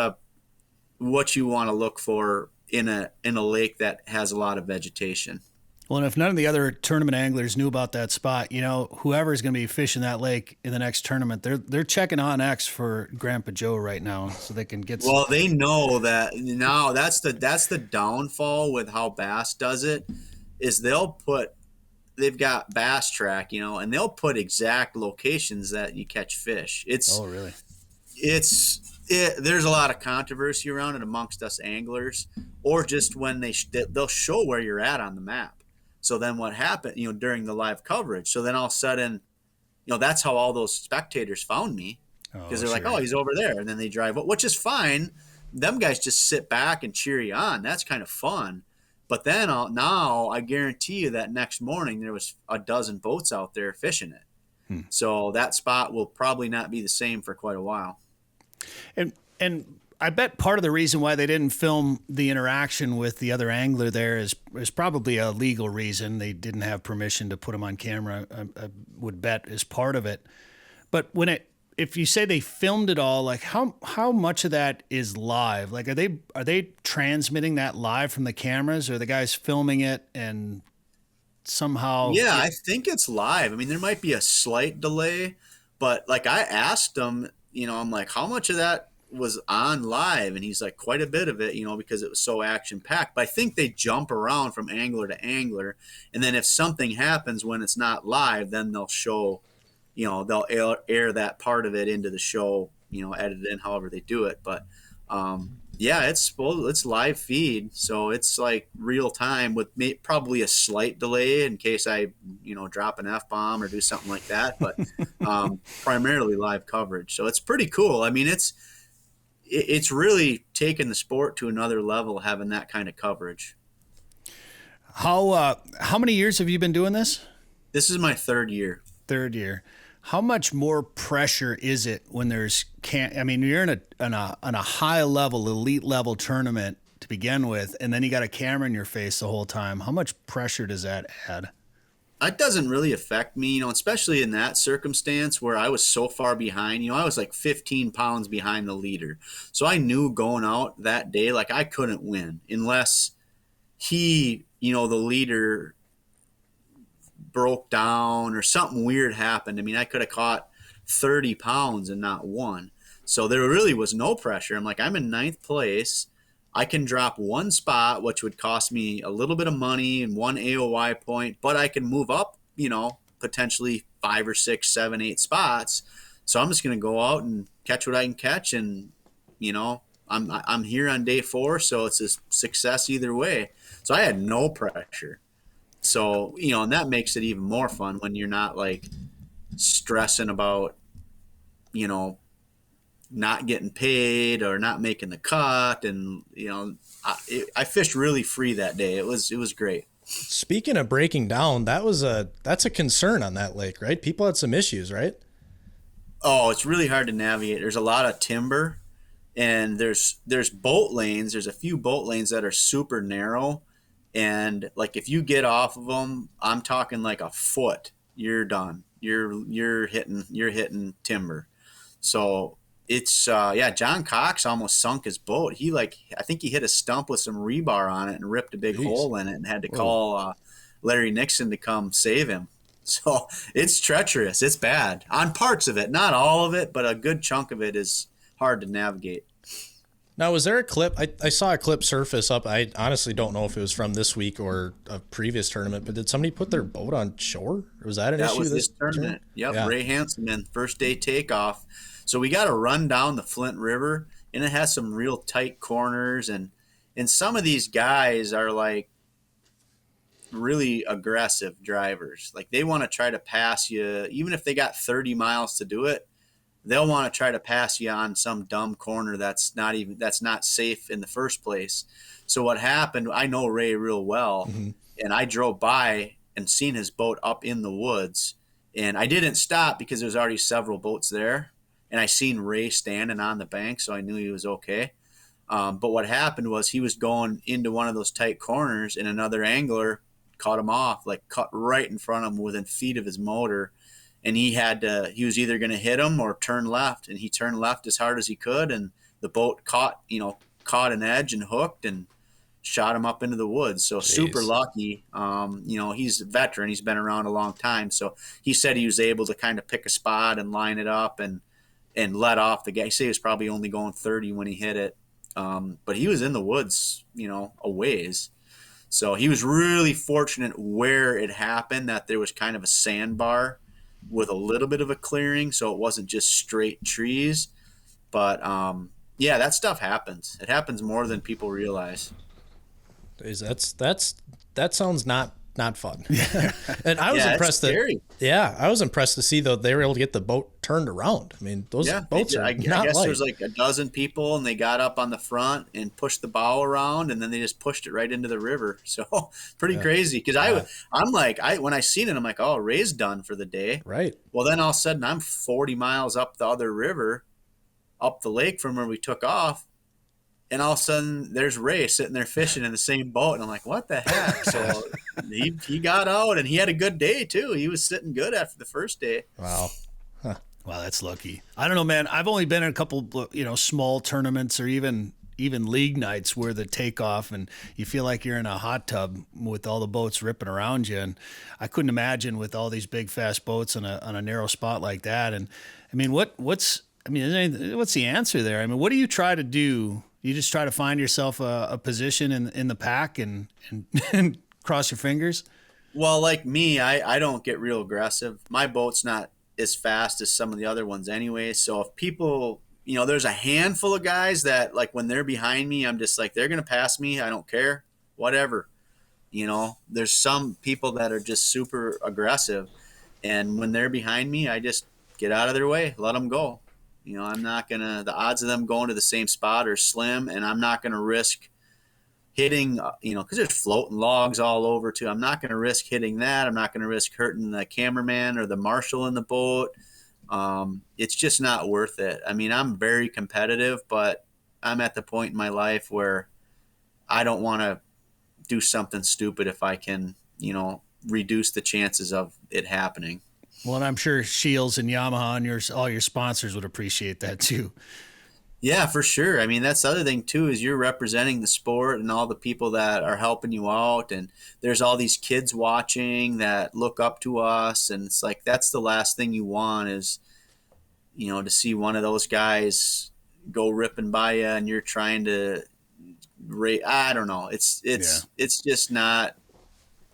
what you want to look for in a lake that has a lot of vegetation. Well, and if none of the other tournament anglers knew about that spot, whoever is going to be fishing that lake in the next tournament, they're checking on X for Grandpa Joe right now, so they can get. Well, they know that now. That's the downfall with how Bass does it, is they've got Bass Track, and they'll put exact locations that you catch fish. Oh, really? There's a lot of controversy around it amongst us anglers, or just when they'll show where you're at on the map. So then what happened, during the live coverage? So then all of a sudden, that's how all those spectators found me, because they're like, oh, he's over there. And then they drive up, which is fine. Them guys just sit back and cheer you on. That's kind of fun. But then now I guarantee you that next morning there was a dozen boats out there fishing it. So that spot will probably not be the same for quite a while. And I bet part of the reason why they didn't film the interaction with the other angler there is probably a legal reason. They didn't have permission to put him on camera, I would bet, is part of it. But if you say they filmed it all, like how much of that is live? Like, are they transmitting that live from the cameras, or are the guys filming it and somehow? Yeah, I think it's live. I mean, there might be a slight delay, but like I asked them, I'm like, how much of that was on live? And he's like, quite a bit of it, because it was so action packed. But I think they jump around from angler to angler, and then if something happens when it's not live, then they'll show, they'll air that part of it into the show, edit it in however they do it. But yeah, it's live feed, so it's like real time with probably a slight delay in case I drop an F-bomb or do something like that, but primarily live coverage. So it's pretty cool. I mean, it's really taken the sport to another level, having that kind of coverage. How many years have you been doing this? This is my third year. How much more pressure is it when there's you're in a high level, elite level tournament to begin with, and then you got a camera in your face the whole time. How much pressure does that add? It doesn't really affect me, especially in that circumstance where I was so far behind. I was like 15 pounds behind the leader. So I knew going out that day, like I couldn't win unless the leader broke down or something weird happened. I mean, I could have caught 30 pounds and not won. So there really was no pressure. I'm like, I'm in 9th place. I can drop one spot, which would cost me a little bit of money and 1 AOY point, but I can move up, potentially 5 or 6, 7, 8 spots. So I'm just going to go out and catch what I can catch. And, I'm here on day 4. So it's a success either way. So I had no pressure. So, and that makes it even more fun when you're not like stressing about, not getting paid or not making the cut. And, I fished really free that day. It was great. Speaking of breaking down, that's a concern on that lake, right? People had some issues, right? Oh, it's really hard to navigate. There's a lot of timber and there's boat lanes. There's a few boat lanes that are super narrow. And like, if you get off of them, I'm talking like a foot, you're done. You're hitting timber. So it's, John Cox almost sunk his boat. I think he hit a stump with some rebar on it and ripped a big hole in it and had to call Larry Nixon to come save him. So it's treacherous. It's bad on parts of it, not all of it, but a good chunk of it is hard to navigate. Now, was there a clip? I saw a clip surface up. I honestly don't know if it was from this week or a previous tournament, but did somebody put their boat on shore? Or was that an issue? That was this tournament. Yep, yeah. Ray Hanselman, first day takeoff. So we got to run down the Flint River, and it has some real tight corners, and some of these guys are like really aggressive drivers. Like they want to try to pass you, even if they got 30 miles to do it. They'll want to try to pass you on some dumb corner that's not safe in the first place. So what happened, I know Ray real well, and I drove by and seen his boat up in the woods, and I didn't stop because there's already several boats there, and I seen Ray standing on the bank, so I knew he was okay. But what happened was he was going into one of those tight corners, and another angler caught him off, like cut right in front of him within feet of his motor. And he was either going to hit him or turn left, and he turned left as hard as he could, and the boat caught an edge and hooked and shot him up into the woods. So super lucky. He's a veteran. He's been around a long time. So he said he was able to kind of pick a spot and line it up and let off the guy. He said he was probably only going 30 when he hit it. But he was in the woods, a ways. So he was really fortunate where it happened, that there was kind of a sandbar with a little bit of a clearing, so it wasn't just straight trees. But that stuff happens. It happens more than people realize. That sounds not fun. And I was impressed scary. I was impressed to see though they were able to get the boat turned around. I mean, those boats are not light. I guess there's like a dozen people, and they got up on the front and pushed the bow around, and then they just pushed it right into the river. So pretty crazy. Because I'm like, when I seen it, I'm like, oh, Ray's done for the day. Right. Well, then all of a sudden I'm 40 miles up the other river, up the lake from where we took off. And all of a sudden, there's Ray sitting there fishing in the same boat. And I'm like, what the heck? So he got out, and he had a good day, too. He was sitting good after the first day. Wow. Huh. Wow, that's lucky. I don't know, man. I've only been in a couple, small tournaments or even league nights where the takeoff and you feel like you're in a hot tub with all the boats ripping around you. And I couldn't imagine with all these big, fast boats on a narrow spot like that. And, I mean, what's the answer there? I mean, what do you try to do? You just try to find yourself a position in the pack and cross your fingers? Well, like me, I don't get real aggressive. My boat's not as fast as some of the other ones anyway. So if people, there's a handful of guys that, like, when they're behind me, I'm just like, they're going to pass me. I don't care, whatever. There's some people that are just super aggressive. And when they're behind me, I just get out of their way, let them go. I'm not going to – the odds of them going to the same spot are slim, and I'm not going to risk hitting, because there's floating logs all over too. I'm not going to risk hitting that. I'm not going to risk hurting the cameraman or the marshal in the boat. It's just not worth it. I mean, I'm very competitive, but I'm at the point in my life where I don't want to do something stupid if I can, reduce the chances of it happening. Well, and I'm sure Shields and Yamaha and all your sponsors would appreciate that too. Yeah, for sure. I mean, that's the other thing too, is you're representing the sport and all the people that are helping you out. And there's all these kids watching that look up to us. And it's like, that's the last thing you want is, to see one of those guys go ripping by you and you're trying to I don't know. It's just not,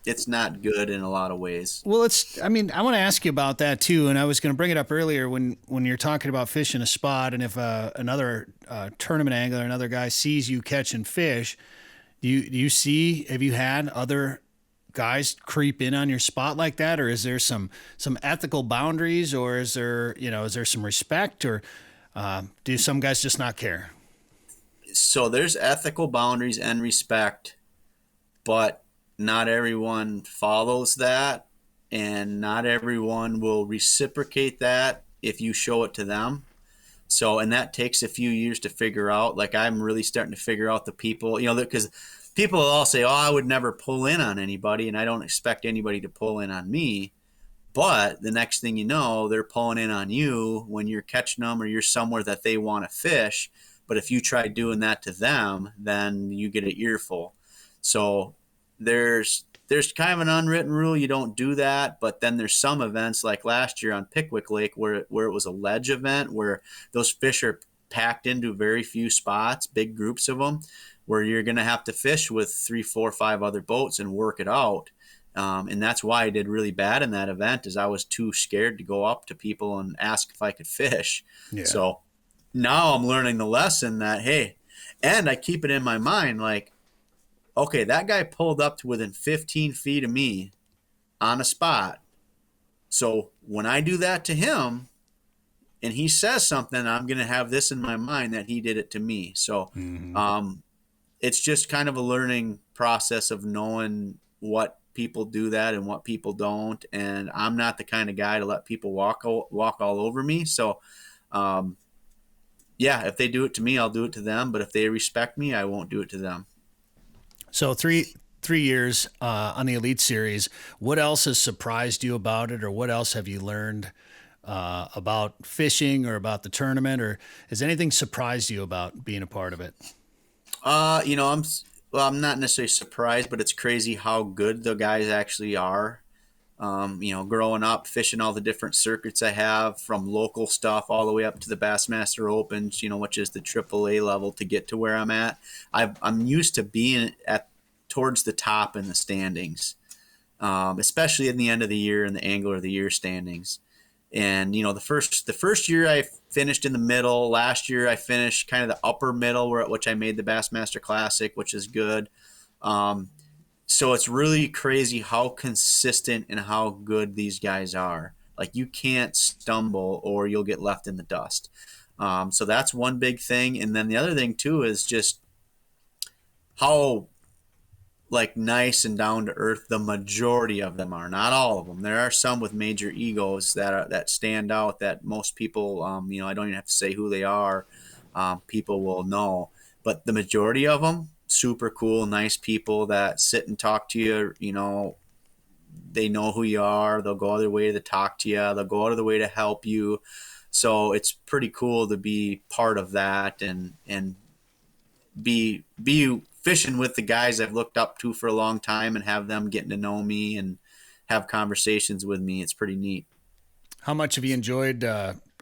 it's not good in a lot of ways. Well, I want to ask you about that too. And I was going to bring it up earlier when you're talking about fishing a spot. And if another tournament angler, another guy sees you catching fish, have you had other guys creep in on your spot like that? Or is there some ethical boundaries, or is there some respect, or do some guys just not care? So there's ethical boundaries and respect, but not everyone follows that, and not everyone will reciprocate that if you show it to them. So, and that takes a few years to figure out. Like, I'm really starting to figure out the people, because people all say, oh, I would never pull in on anybody, and I don't expect anybody to pull in on me. But the next thing you know, they're pulling in on you when you're catching them or you're somewhere that they want to fish. But if you try doing that to them, then you get an earful. So there's kind of an unwritten rule, you don't do that. But then there's some events like last year on Pickwick Lake where it was a ledge event where those fish are packed into very few spots, big groups of them, where you're going to have to fish with 3, 4, 5 other boats and work it out. And that's why I did really bad in that event, is I was too scared to go up to people and ask if I could fish. Yeah. So now I'm learning the lesson that, hey, and I keep it in my mind, like, okay, that guy pulled up to within 15 feet of me on a spot. So when I do that to him and he says something, I'm going to have this in my mind that he did it to me. So it's just kind of a learning process of knowing what people do that and what people don't. And I'm not the kind of guy to let people walk all over me. So, if they do it to me, I'll do it to them. But if they respect me, I won't do it to them. So 3 years on the Elite Series, what else has surprised you about it, or what else have you learned about fishing or about the tournament, or has anything surprised you about being a part of it? I'm not necessarily surprised, but it's crazy how good the guys actually are. Growing up, fishing all the different circuits I have, from local stuff all the way up to the Bassmaster Opens, which is the AAA level to get to where I'm at. I'm used to being towards the top in the standings, especially in the end of the year in the Angler of the Year standings. And, the first year I finished in the middle. Last year I finished kind of the upper middle, which I made the Bassmaster Classic, which is good. So it's really crazy how consistent and how good these guys are. Like, you can't stumble or you'll get left in the dust. So that's one big thing. And then the other thing too is just how nice and down to earth the majority of them are. Not all of them. There are some with major egos that stand out that most people, I don't even have to say who they are. People will know. But the majority of them, super cool, nice people that sit and talk to you. They know who you are. They'll go out of their way to talk to you. They'll go out of their way to help you. So it's pretty cool to be part of that and be fishing with the guys I've looked up to for a long time and have them getting to know me and have conversations with me. It's pretty neat. How much have you enjoyed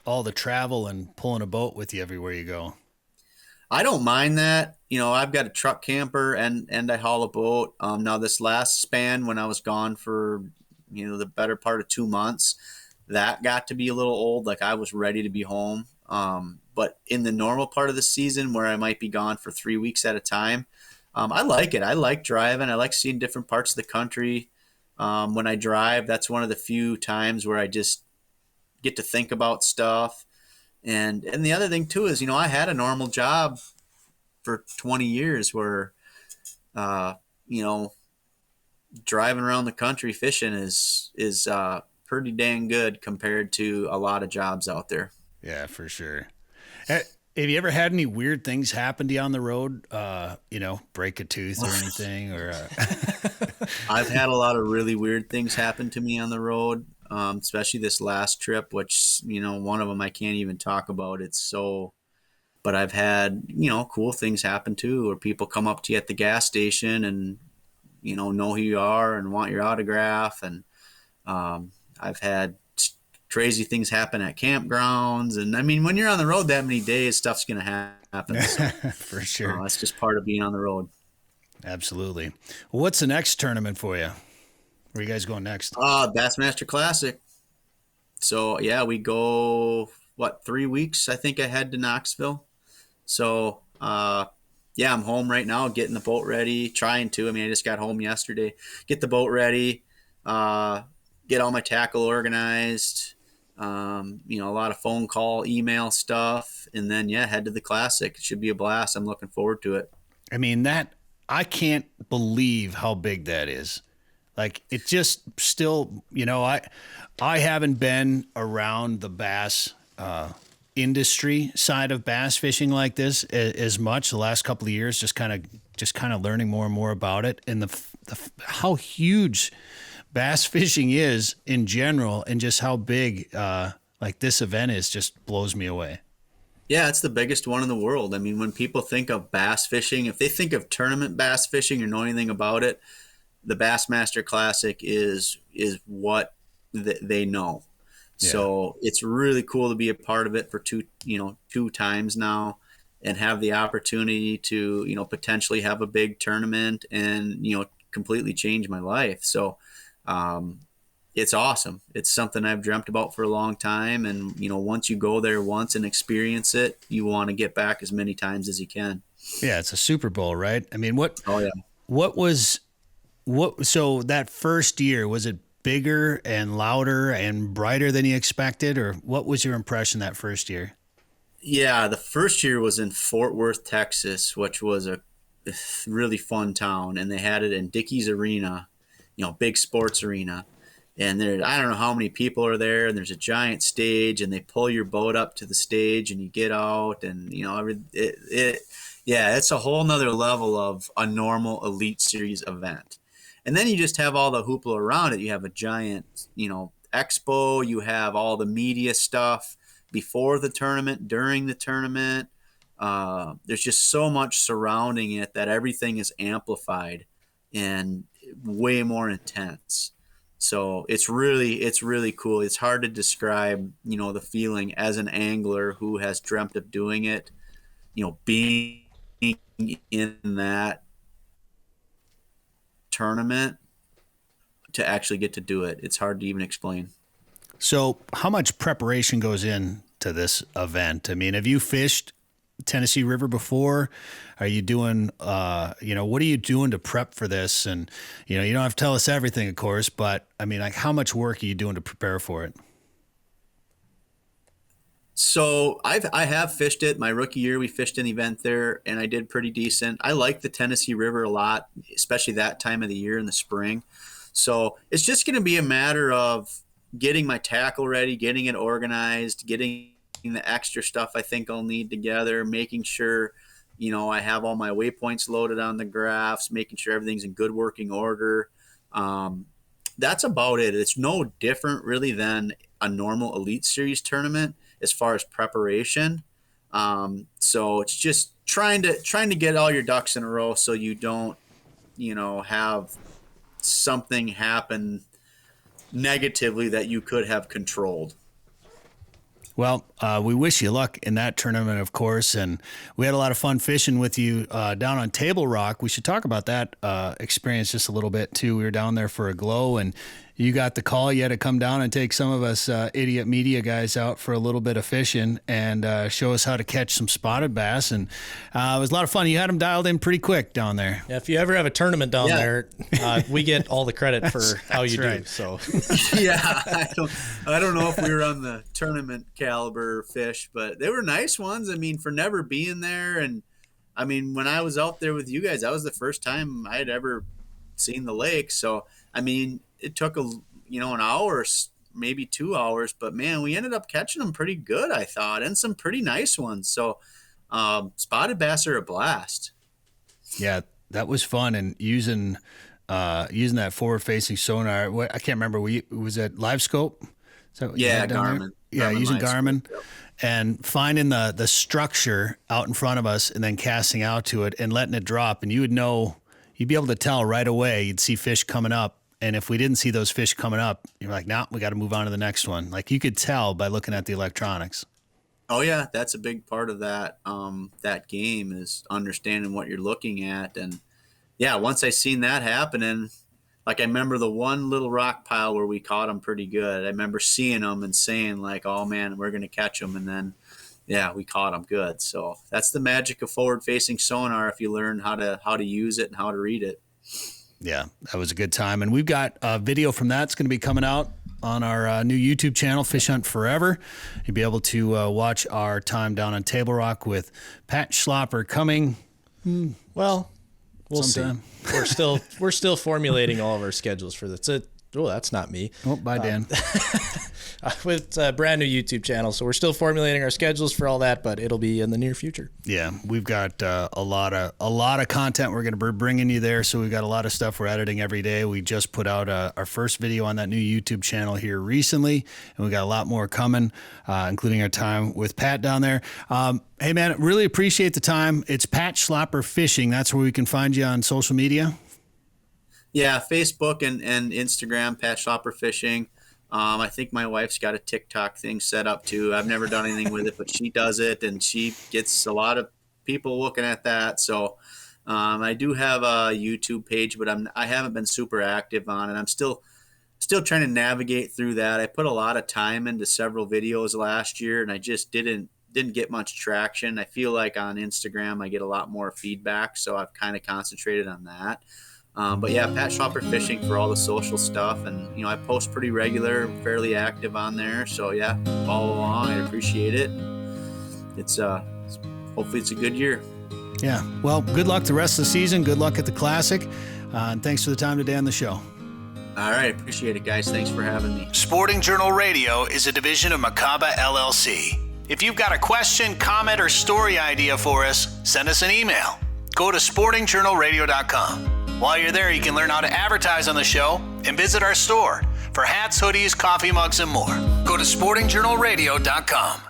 all the travel and pulling a boat with you everywhere you go? I don't mind that. I've got a truck camper and I haul a boat. Now this last span when I was gone for, the better part of 2 months, that got to be a little old. Like, I was ready to be home. But in the normal part of the season where I might be gone for 3 weeks at a time, I like it. I like driving. I like seeing different parts of the country. When I drive, that's one of the few times where I just get to think about stuff. And the other thing too is, I had a normal job for 20 years where, driving around the country fishing is pretty dang good compared to a lot of jobs out there. Yeah, for sure. Have you ever had any weird things happen to you on the road? Break a tooth or anything? Or I've had a lot of really weird things happen to me on the road, especially this last trip, which, one of them I can't even talk about. But I've had, cool things happen too, where people come up to you at the gas station and, know who you are and want your autograph. And I've had crazy things happen at campgrounds. And I mean, when you're on the road that many days, stuff's going to happen. So, for sure. That's just part of being on the road. Absolutely. Well, what's the next tournament for you? Where are you guys going next? Bassmaster Classic. So yeah, we go, 3 weeks, I think, ahead to Knoxville. So, I'm home right now, getting the boat ready, trying to. I just got home yesterday. Get the boat ready, get all my tackle organized, a lot of phone call, email stuff, and then, head to the Classic. It should be a blast. I'm looking forward to it. I can't believe how big that is. Like, it just still, I haven't been around the bass industry side of bass fishing like this as much the last couple of years, just kind of learning more and more about it, and how huge bass fishing is in general, and just how big like this event is, just blows me away. Yeah, it's the biggest one in the world. I mean, when people think of bass fishing, if they think of tournament bass fishing or know anything about it, the Bassmaster Classic is what they know. Yeah. So it's really cool to be a part of it for two times now, and have the opportunity to, potentially have a big tournament and, completely change my life. So, it's awesome. It's something I've dreamt about for a long time. And, once you go there once and experience it, you want to get back as many times as you can. Yeah. It's a Super Bowl, right? I mean, Oh yeah. So that first year, was it bigger and louder and brighter than you expected, or what was your impression that first year? Yeah, the first year was in Fort Worth, Texas, which was a really fun town, and they had it in Dickey's Arena, big sports arena. And I don't know how many people are there, and there's a giant stage, and they pull your boat up to the stage, and you get out, and it's a whole nother level of a normal Elite Series event. And then you just have all the hoopla around it. You have a giant, expo. You have all the media stuff before the tournament, during the tournament. There's just so much surrounding it that everything is amplified and way more intense. So it's really cool. It's hard to describe, the feeling as an angler who has dreamt of doing it, being in that tournament to actually get to do it. It's hard to even explain. So how much preparation goes into this event? I mean, have you fished Tennessee River before? Are you doing, what are you doing to prep for this? And, you don't have to tell us everything, of course, but I mean, like, how much work are you doing to prepare for it? So I have fished it. My rookie year, we fished an event there, and I did pretty decent. I like the Tennessee River a lot, especially that time of the year in the spring. So it's just going to be a matter of getting my tackle ready, getting it organized, getting the extra stuff I think I'll need together, making sure, I have all my waypoints loaded on the graphs, making sure everything's in good working order. That's about it. It's no different really than a normal Elite Series tournament as far as preparation. So it's just trying to get all your ducks in a row so you don't, have something happen negatively that you could have controlled. Well, we wish you luck in that tournament, of course, and we had a lot of fun fishing with you down on Table Rock. We should talk about that experience just a little bit, too. We were down there for a glow, and you got the call. You had to come down and take some of us idiot media guys out for a little bit of fishing and show us how to catch some spotted bass, and it was a lot of fun. You had them dialed in pretty quick down there. Yeah, if you ever have a tournament down there, we get all the credit for how you do. So yeah, I don't know if we were on the tournament caliber fish, but they were nice ones. I mean, for never being there, and I mean, when I was out there with you guys, that was the first time I had ever seen the lake. So I mean, it took an hour, maybe 2 hours, but man, we ended up catching them pretty good, I thought, and some pretty nice ones. So spotted bass are a blast. Yeah, that was fun. And using that forward-facing sonar, I can't remember. Was that Live Scope? Yeah, Garmin. Yeah, using Garmin. Yep. And finding the structure out in front of us and then casting out to it and letting it drop. And you'd be able to tell right away. You'd see fish coming up. And if we didn't see those fish coming up, you're like, nah, we got to move on to the next one. Like you could tell by looking at the electronics. Oh yeah, that's a big part of that that game is understanding what you're looking at. And yeah, once I seen that happening, like I remember the one little rock pile where we caught them pretty good. I remember seeing them and saying like, oh man, we're going to catch them. And then, yeah, we caught them good. So that's the magic of forward-facing sonar if you learn how to use it and how to read it. Yeah, that was a good time. And we've got a video from that's going to be coming out on our new YouTube channel, Fish Hunt Forever. You'll be able to watch our time down on Table Rock with Pat Schlapper coming. Well, we'll sometime. See. We're still formulating all of our schedules for this. That's not me. Oh, bye, Dan. With a brand new YouTube channel, so we're still formulating our schedules for all that, but it'll be in the near future. Yeah, we've got a lot of content we're going to be bringing you there. So we've got a lot of stuff we're editing every day. We just put out our first video on that new YouTube channel here recently, and we got a lot more coming, including our time with Pat down there. Hey man, really appreciate the time. It's Pat Schlapper Fishing. That's where we can find you on social media. Yeah, Facebook and Instagram, Pat Schlapper Fishing. I think my wife's got a TikTok thing set up too. I've never done anything with it, but she does it, and she gets a lot of people looking at that. So I do have a YouTube page, but I haven't been super active on it. I'm still trying to navigate through that. I put a lot of time into several videos last year, and I just didn't get much traction. I feel like on Instagram I get a lot more feedback, so I've kind of concentrated on that. But yeah, Pat Schlapper Fishing for all the social stuff, and I post pretty regular, fairly active on there. So yeah, follow along. I appreciate it. It's hopefully it's a good year. Yeah. Well, good luck the rest of the season. Good luck at the Classic, and thanks for the time today on the show. All right, appreciate it, guys. Thanks for having me. Sporting Journal Radio is a division of Macaba LLC. If you've got a question, comment, or story idea for us, send us an email. Go to sportingjournalradio.com. While you're there, you can learn how to advertise on the show and visit our store for hats, hoodies, coffee mugs, and more. Go to sportingjournalradio.com.